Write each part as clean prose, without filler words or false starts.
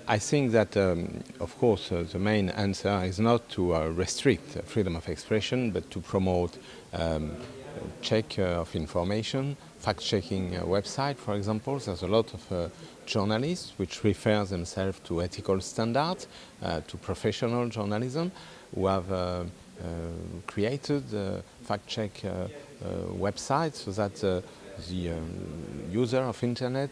I think that, of course, the main answer is not to restrict freedom of expression, but to promote check of information, fact-checking website, for example. There's a lot of journalists which refer themselves to ethical standards, to professional journalism, who have created fact-check websites so that the user of internet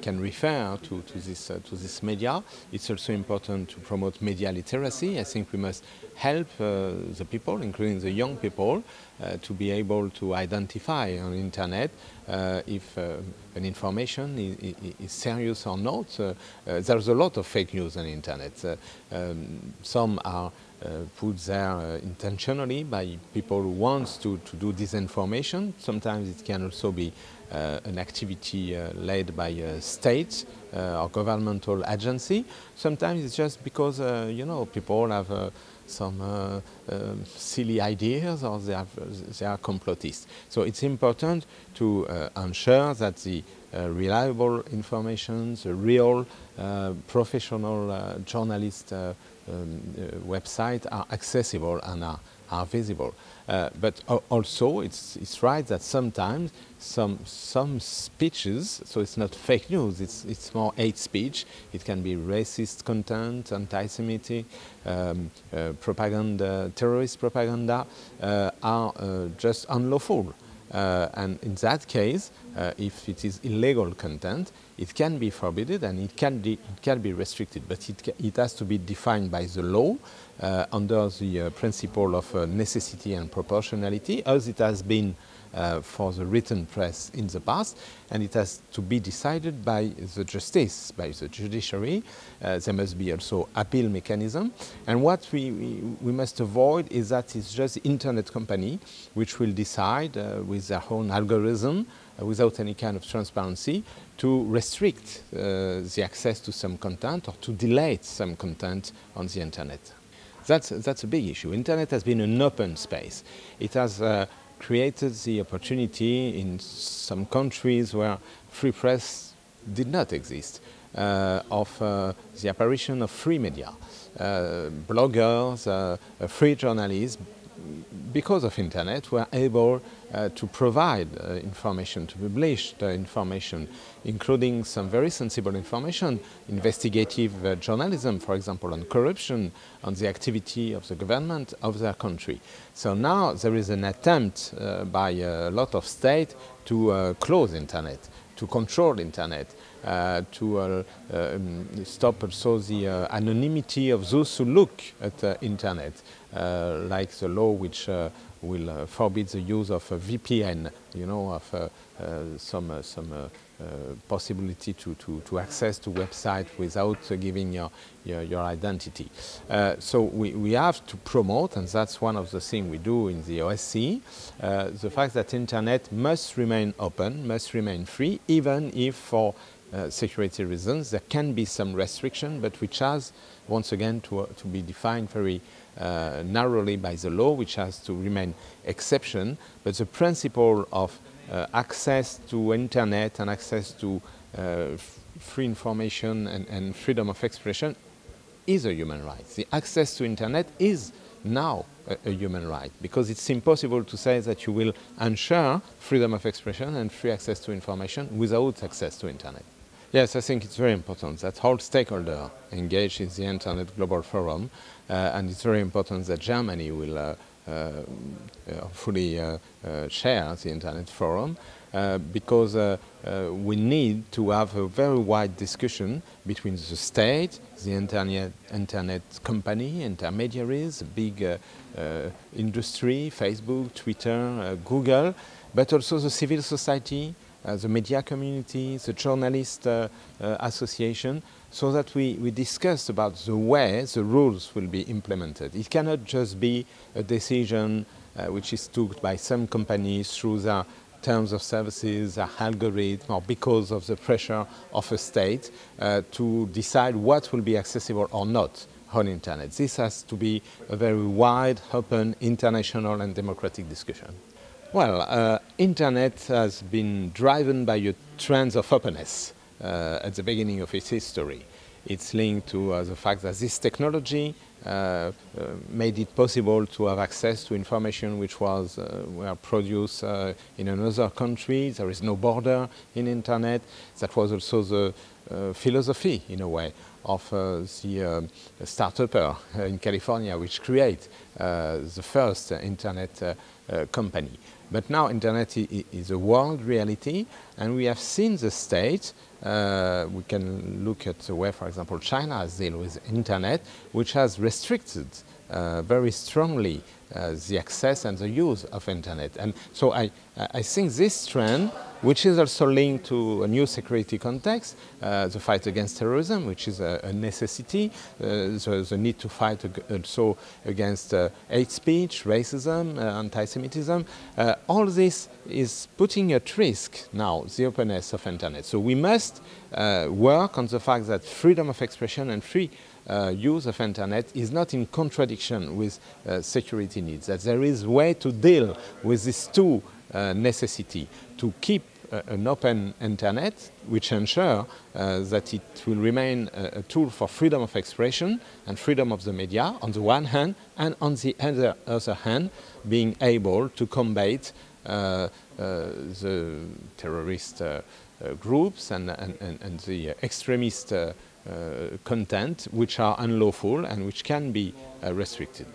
can refer to this media. It's also important to promote media literacy. I think we must help the people, including the young people, to be able to identify on internet if an information is serious or not. There's a lot of fake news on internet. Some are put there intentionally by people who want to do disinformation. Sometimes it can also be an activity led by a state or governmental agency. Sometimes it's just because people have some silly ideas, or they are complotists. So it's important to ensure that the reliable information, the real professional journalist websites are accessible and are visible. But also it's right that sometimes some speeches, so it's not fake news, it's more hate speech. It can be racist content, anti-Semitic, propaganda, terrorist propaganda, are just unlawful. And in that case, if it is illegal content, it can be forbidden and it can be restricted, but it has to be defined by the law under the principle of necessity and proportionality, as it has been for the written press in the past, and it has to be decided by the justice, by the judiciary. There must be also appeal mechanism, and what we must avoid is that it's just the internet company which will decide with their own algorithm, without any kind of transparency, to restrict the access to some content or to delete some content on the internet. That's a big issue. Internet has been an open space. It has created the opportunity in some countries where free press did not exist, of the apparition of free media, bloggers, free journalists. Because of internet, we are able to provide information, to publish information, including some very sensible information, investigative journalism, for example, on corruption, on the activity of the government of their country. So now there is an attempt by a lot of states to close internet, to control internet, to stop also the anonymity of those who look at internet, like the law which will forbid the use of a VPN, of some possibility to access to website without giving your identity. So we have to promote, and that's one of the things we do in the OSCE, the fact that internet must remain open, must remain free, even if for security reasons there can be some restriction, but which has once again to be defined very narrowly by the law, which has to remain exception. But the principle of access to internet and access to free information and freedom of expression is a human right. The access to internet is now a human right, because it's impossible to say that you will ensure freedom of expression and free access to information without access to internet. Yes, I think it's very important that all stakeholders engage in the Internet Global Forum, and it's very important that Germany will fully share the Internet Forum, because we need to have a very wide discussion between the state, the internet company, intermediaries, big industry, Facebook, Twitter, Google, but also the civil society, the media community, the journalist association, so that we discuss about the way the rules will be implemented. It cannot just be a decision which is took by some companies through their terms of services, their algorithm, or because of the pressure of a state to decide what will be accessible or not on internet. This has to be a very wide, open, international and democratic discussion. Well, internet has been driven by a trend of openness at the beginning of its history. It's linked to the fact that this technology made it possible to have access to information which was were produced in another country. There is no border in internet. That was also the philosophy, in a way, of the start-upper in California, which created the first internet company. But now internet is a world reality, and we have seen the state. We can look at the way, for example, China has dealt with internet, which has restricted very strongly the access and the use of internet. And so I think this trend, which is also linked to a new security context, the fight against terrorism, which is a necessity, the need to fight also against hate speech, racism, anti-Semitism, all this is putting at risk now the openness of internet. So we must work on the fact that freedom of expression and free use of internet is not in contradiction with security needs, that there is a way to deal with these two necessity to keep an open internet which ensure that it will remain a tool for freedom of expression and freedom of the media on the one hand, and on the other hand being able to combat the terrorist groups and the extremist content which are unlawful and which can be restricted.